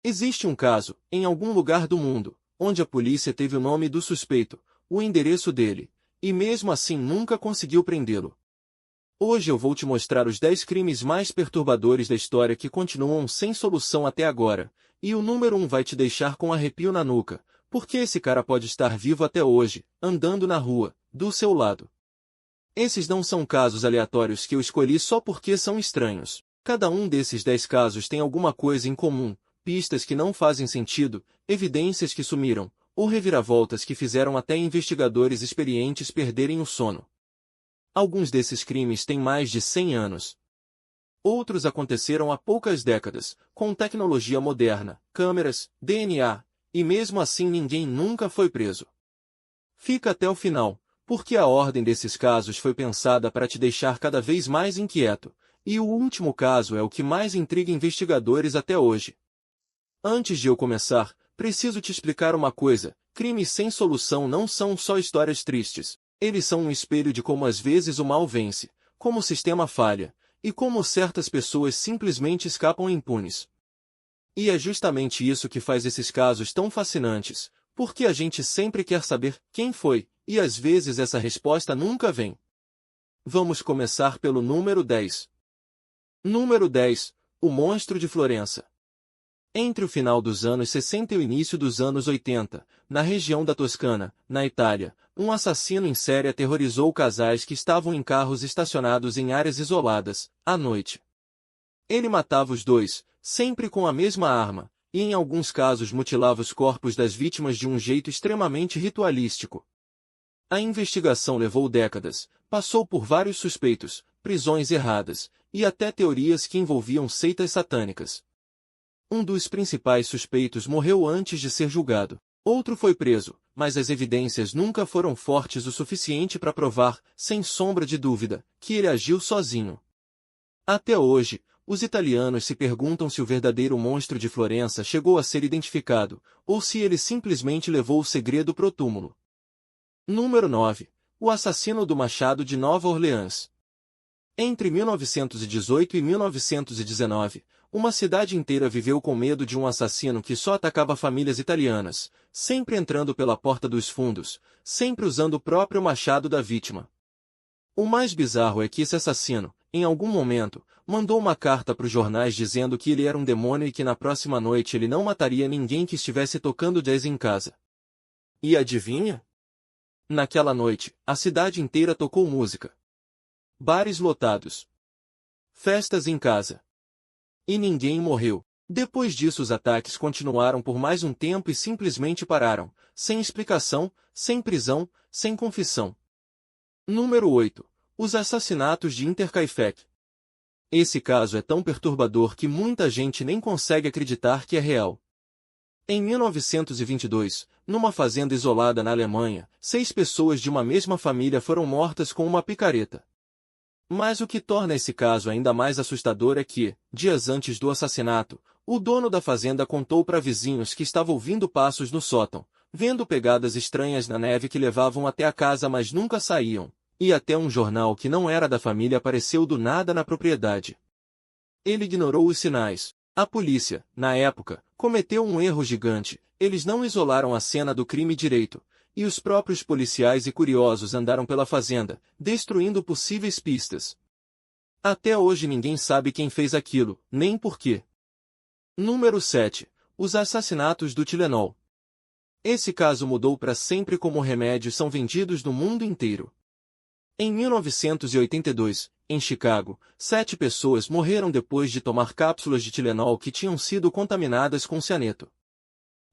Existe um caso, em algum lugar do mundo, onde a polícia teve o nome do suspeito, o endereço dele, e mesmo assim nunca conseguiu prendê-lo. Hoje eu vou te mostrar os 10 crimes mais perturbadores da história que continuam sem solução até agora, e o número 1 vai te deixar com arrepio na nuca, porque esse cara pode estar vivo até hoje, andando na rua, do seu lado. Esses não são casos aleatórios que eu escolhi só porque são estranhos. Cada um desses 10 casos tem alguma coisa em comum, pistas que não fazem sentido, evidências que sumiram, ou reviravoltas que fizeram até investigadores experientes perderem o sono. Alguns desses crimes têm mais de 100 anos. Outros aconteceram há poucas décadas, com tecnologia moderna, câmeras, DNA, e mesmo assim ninguém nunca foi preso. Fica até o final, porque a ordem desses casos foi pensada para te deixar cada vez mais inquieto, e o último caso é o que mais intriga investigadores até hoje. Antes de eu começar, preciso te explicar uma coisa: crimes sem solução não são só histórias tristes. Eles são um espelho de como às vezes o mal vence, como o sistema falha, e como certas pessoas simplesmente escapam impunes. E é justamente isso que faz esses casos tão fascinantes, porque a gente sempre quer saber quem foi, e às vezes essa resposta nunca vem. Vamos começar pelo número 10. Número 10. O Monstro de Florença. Entre o final dos anos 60 e o início dos anos 80, na região da Toscana, na Itália, um assassino em série aterrorizou casais que estavam em carros estacionados em áreas isoladas, à noite. Ele matava os dois, sempre com a mesma arma, e em alguns casos mutilava os corpos das vítimas de um jeito extremamente ritualístico. A investigação levou décadas, passou por vários suspeitos, prisões erradas, e até teorias que envolviam seitas satânicas. Um dos principais suspeitos morreu antes de ser julgado. Outro foi preso, mas as evidências nunca foram fortes o suficiente para provar, sem sombra de dúvida, que ele agiu sozinho. Até hoje, os italianos se perguntam se o verdadeiro monstro de Florença chegou a ser identificado, ou se ele simplesmente levou o segredo pro túmulo. Número 9. O assassino do Machado de Nova Orleans. Entre 1918 e 1919, uma cidade inteira viveu com medo de um assassino que só atacava famílias italianas, sempre entrando pela porta dos fundos, sempre usando o próprio machado da vítima. O mais bizarro é que esse assassino, em algum momento, mandou uma carta para os jornais dizendo que ele era um demônio e que na próxima noite ele não mataria ninguém que estivesse tocando jazz em casa. E adivinha? Naquela noite, a cidade inteira tocou música. Bares lotados. Festas em casa. E ninguém morreu. Depois disso os ataques continuaram por mais um tempo e simplesmente pararam, sem explicação, sem prisão, sem confissão. Número 8. Os assassinatos de Intercaifeck. Esse caso é tão perturbador que muita gente nem consegue acreditar que é real. Em 1922, numa fazenda isolada na Alemanha, 6 pessoas de uma mesma família foram mortas com uma picareta. Mas o que torna esse caso ainda mais assustador é que, dias antes do assassinato, o dono da fazenda contou para vizinhos que estava ouvindo passos no sótão, vendo pegadas estranhas na neve que levavam até a casa mas nunca saíam, e até um jornal que não era da família apareceu do nada na propriedade. Ele ignorou os sinais. A polícia, na época, cometeu um erro gigante: eles não isolaram a cena do crime direito. E os próprios policiais e curiosos andaram pela fazenda, destruindo possíveis pistas. Até hoje ninguém sabe quem fez aquilo, nem por quê. Número 7. Os assassinatos do Tilenol. Esse caso mudou para sempre como remédios são vendidos no mundo inteiro. Em 1982, em Chicago, 7 pessoas morreram depois de tomar cápsulas de Tilenol que tinham sido contaminadas com cianeto.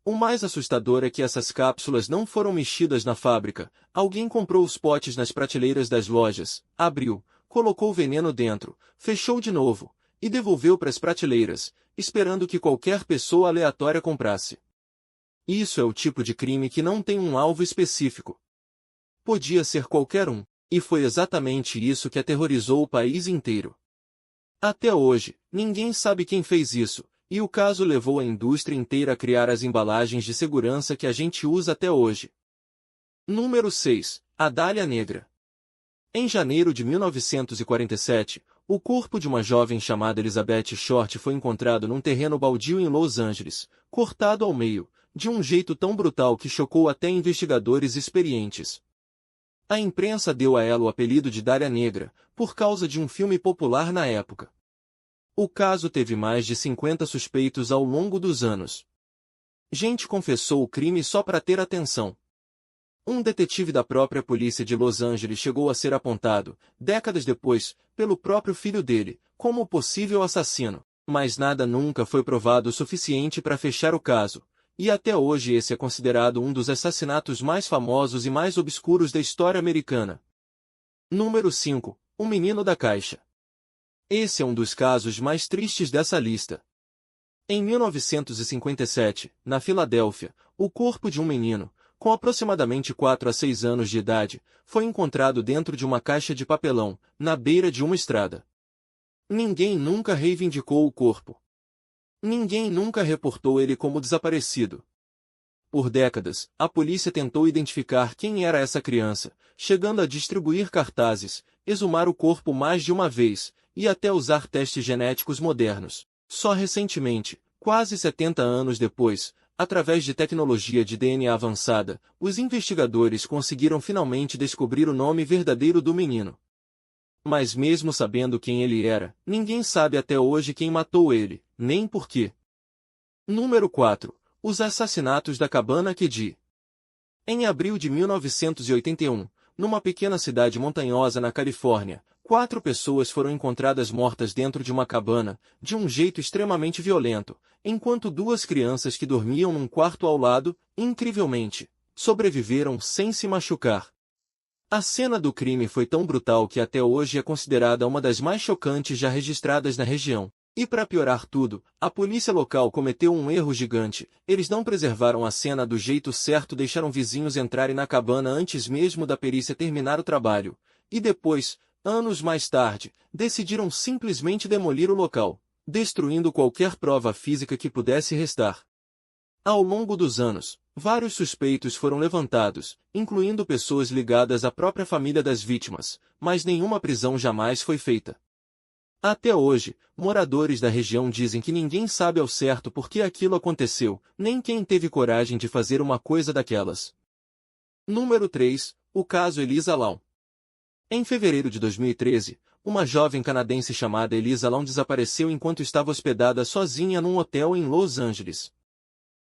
O mais assustador é que essas cápsulas não foram mexidas na fábrica. Alguém comprou os potes nas prateleiras das lojas, abriu, colocou o veneno dentro, fechou de novo, e devolveu para as prateleiras, esperando que qualquer pessoa aleatória comprasse. Isso é o tipo de crime que não tem um alvo específico. Podia ser qualquer um, e foi exatamente isso que aterrorizou o país inteiro. Até hoje, ninguém sabe quem fez isso. E o caso levou a indústria inteira a criar as embalagens de segurança que a gente usa até hoje. Número 6. A Dália Negra. Em janeiro de 1947, O corpo de uma jovem chamada Elizabeth Short foi encontrado num terreno baldio em Los Angeles, cortado ao meio, de um jeito tão brutal que chocou até investigadores experientes. A imprensa deu a ela o apelido de Dália Negra, por causa de um filme popular na época. O caso teve mais de 50 suspeitos ao longo dos anos. Gente confessou o crime só para ter atenção. Um detetive da própria polícia de Los Angeles chegou a ser apontado, décadas depois, pelo próprio filho dele, como possível assassino, mas nada nunca foi provado o suficiente para fechar o caso, e até hoje esse é considerado um dos assassinatos mais famosos e mais obscuros da história americana. Número 5. O Menino da Caixa. Esse é um dos casos mais tristes dessa lista. Em 1957, na Filadélfia, o corpo de um menino, com aproximadamente 4 a 6 anos de idade, foi encontrado dentro de uma caixa de papelão, na beira de uma estrada. Ninguém nunca reivindicou o corpo. Ninguém nunca reportou ele como desaparecido. Por décadas, a polícia tentou identificar quem era essa criança, chegando a distribuir cartazes, exumar o corpo mais de uma vez, e até usar testes genéticos modernos. Só recentemente, quase 70 anos depois, através de tecnologia de DNA avançada, os investigadores conseguiram finalmente descobrir o nome verdadeiro do menino. Mas mesmo sabendo quem ele era, ninguém sabe até hoje quem matou ele, nem por quê. Número 4. Os assassinatos da Cabana Kid. Em abril de 1981, numa pequena cidade montanhosa na Califórnia, 4 pessoas foram encontradas mortas dentro de uma cabana, de um jeito extremamente violento, enquanto 2 crianças que dormiam num quarto ao lado, incrivelmente, sobreviveram sem se machucar. A cena do crime foi tão brutal que até hoje é considerada uma das mais chocantes já registradas na região. E para piorar tudo, a polícia local cometeu um erro gigante. Eles não preservaram a cena do jeito certo, deixaram vizinhos entrarem na cabana antes mesmo da perícia terminar o trabalho. E depois, anos mais tarde, decidiram simplesmente demolir o local, destruindo qualquer prova física que pudesse restar. Ao longo dos anos, vários suspeitos foram levantados, incluindo pessoas ligadas à própria família das vítimas, mas nenhuma prisão jamais foi feita. Até hoje, moradores da região dizem que ninguém sabe ao certo por que aquilo aconteceu, nem quem teve coragem de fazer uma coisa daquelas. Número 3. O caso Elisa Lam. Em fevereiro de 2013, uma jovem canadense chamada Elisa Lam desapareceu enquanto estava hospedada sozinha num hotel em Los Angeles.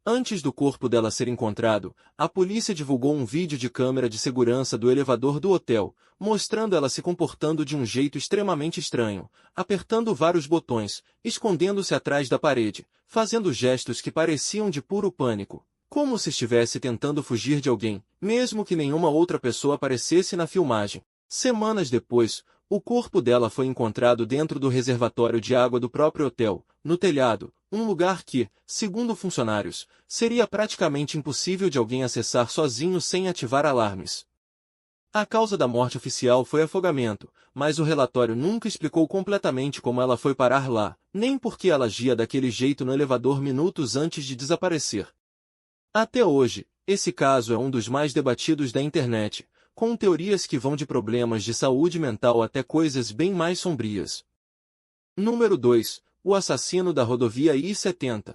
Antes do corpo dela ser encontrado, a polícia divulgou um vídeo de câmera de segurança do elevador do hotel, mostrando ela se comportando de um jeito extremamente estranho, apertando vários botões, escondendo-se atrás da parede, fazendo gestos que pareciam de puro pânico, como se estivesse tentando fugir de alguém, mesmo que nenhuma outra pessoa aparecesse na filmagem. Semanas depois, o corpo dela foi encontrado dentro do reservatório de água do próprio hotel, no telhado, um lugar que, segundo funcionários, seria praticamente impossível de alguém acessar sozinho sem ativar alarmes. A causa da morte oficial foi afogamento, mas o relatório nunca explicou completamente como ela foi parar lá, nem por que ela agia daquele jeito no elevador minutos antes de desaparecer. Até hoje, esse caso é um dos mais debatidos da internet, com teorias que vão de problemas de saúde mental até coisas bem mais sombrias. Número 2. O assassino da rodovia I-70.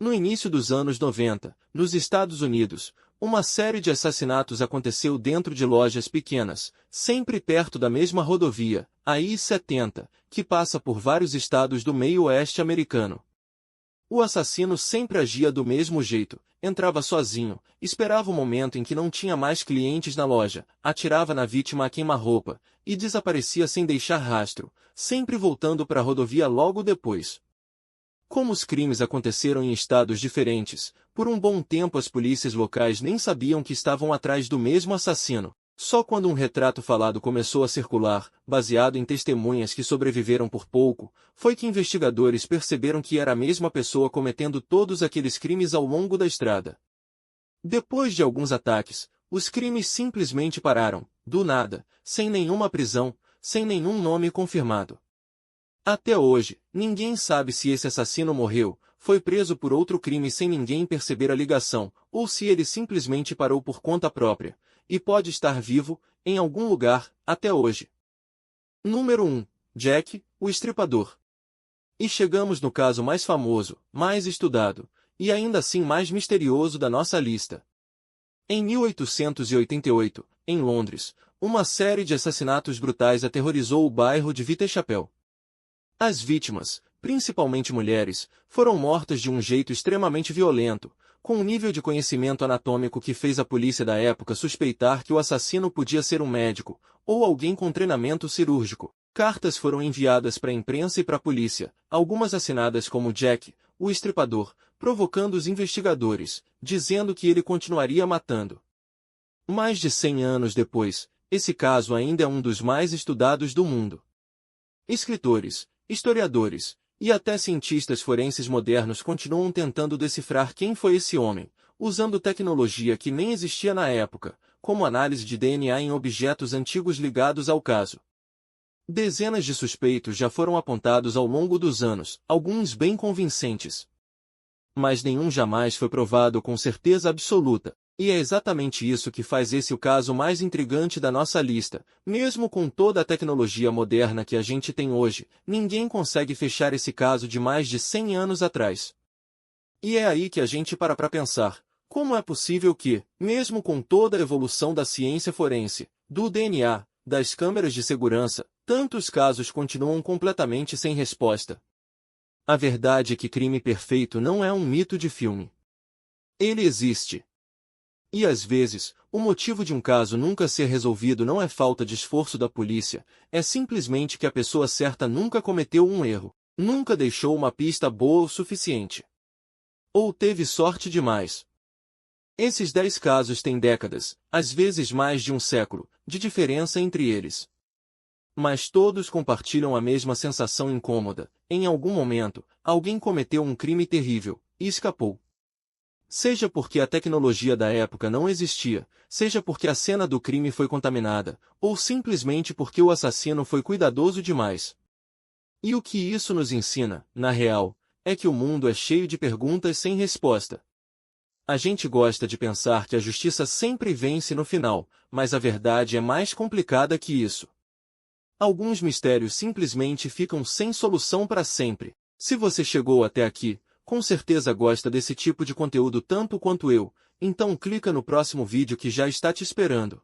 No início dos anos 90, nos Estados Unidos, uma série de assassinatos aconteceu dentro de lojas pequenas, sempre perto da mesma rodovia, a I-70, que passa por vários estados do meio-oeste americano. O assassino sempre agia do mesmo jeito, entrava sozinho, esperava o momento em que não tinha mais clientes na loja, atirava na vítima a queima-roupa, e desaparecia sem deixar rastro, sempre voltando para a rodovia logo depois. Como os crimes aconteceram em estados diferentes, por um bom tempo as polícias locais nem sabiam que estavam atrás do mesmo assassino. Só quando um retrato falado começou a circular, baseado em testemunhas que sobreviveram por pouco, foi que investigadores perceberam que era a mesma pessoa cometendo todos aqueles crimes ao longo da estrada. Depois de alguns ataques, os crimes simplesmente pararam, do nada, sem nenhuma prisão, sem nenhum nome confirmado. Até hoje, ninguém sabe se esse assassino morreu, foi preso por outro crime sem ninguém perceber a ligação, ou se ele simplesmente parou por conta própria, e pode estar vivo, em algum lugar, até hoje. Número 1. Jack, o Estripador. E chegamos no caso mais famoso, mais estudado, e ainda assim mais misterioso da nossa lista. Em 1888, em Londres, uma série de assassinatos brutais aterrorizou o bairro de Whitechapel. As vítimas, principalmente mulheres, foram mortas de um jeito extremamente violento, com um nível de conhecimento anatômico que fez a polícia da época suspeitar que o assassino podia ser um médico, ou alguém com treinamento cirúrgico. Cartas foram enviadas para a imprensa e para a polícia, algumas assinadas como Jack, o Estripador, provocando os investigadores, dizendo que ele continuaria matando. Mais de 100 anos depois, esse caso ainda é um dos mais estudados do mundo. Escritores, historiadores, e até cientistas forenses modernos continuam tentando decifrar quem foi esse homem, usando tecnologia que nem existia na época, como análise de DNA em objetos antigos ligados ao caso. Dezenas de suspeitos já foram apontados ao longo dos anos, alguns bem convincentes. Mas nenhum jamais foi provado com certeza absoluta, e é exatamente isso que faz esse o caso mais intrigante da nossa lista. Mesmo com toda a tecnologia moderna que a gente tem hoje, ninguém consegue fechar esse caso de mais de 100 anos atrás. E é aí que a gente para pensar, como é possível que, mesmo com toda a evolução da ciência forense, do DNA, das câmeras de segurança, tantos casos continuam completamente sem resposta? A verdade é que crime perfeito não é um mito de filme. Ele existe. E às vezes, o motivo de um caso nunca ser resolvido não é falta de esforço da polícia, é simplesmente que a pessoa certa nunca cometeu um erro, nunca deixou uma pista boa o suficiente. Ou teve sorte demais. Esses 10 casos têm décadas, às vezes mais de um século, de diferença entre eles. Mas todos compartilham a mesma sensação incômoda: em algum momento, alguém cometeu um crime terrível, e escapou. Seja porque a tecnologia da época não existia, seja porque a cena do crime foi contaminada, ou simplesmente porque o assassino foi cuidadoso demais. E o que isso nos ensina, na real, é que o mundo é cheio de perguntas sem resposta. A gente gosta de pensar que a justiça sempre vence no final, mas a verdade é mais complicada que isso. Alguns mistérios simplesmente ficam sem solução para sempre. Se você chegou até aqui, com certeza gosta desse tipo de conteúdo tanto quanto eu, então clica no próximo vídeo que já está te esperando.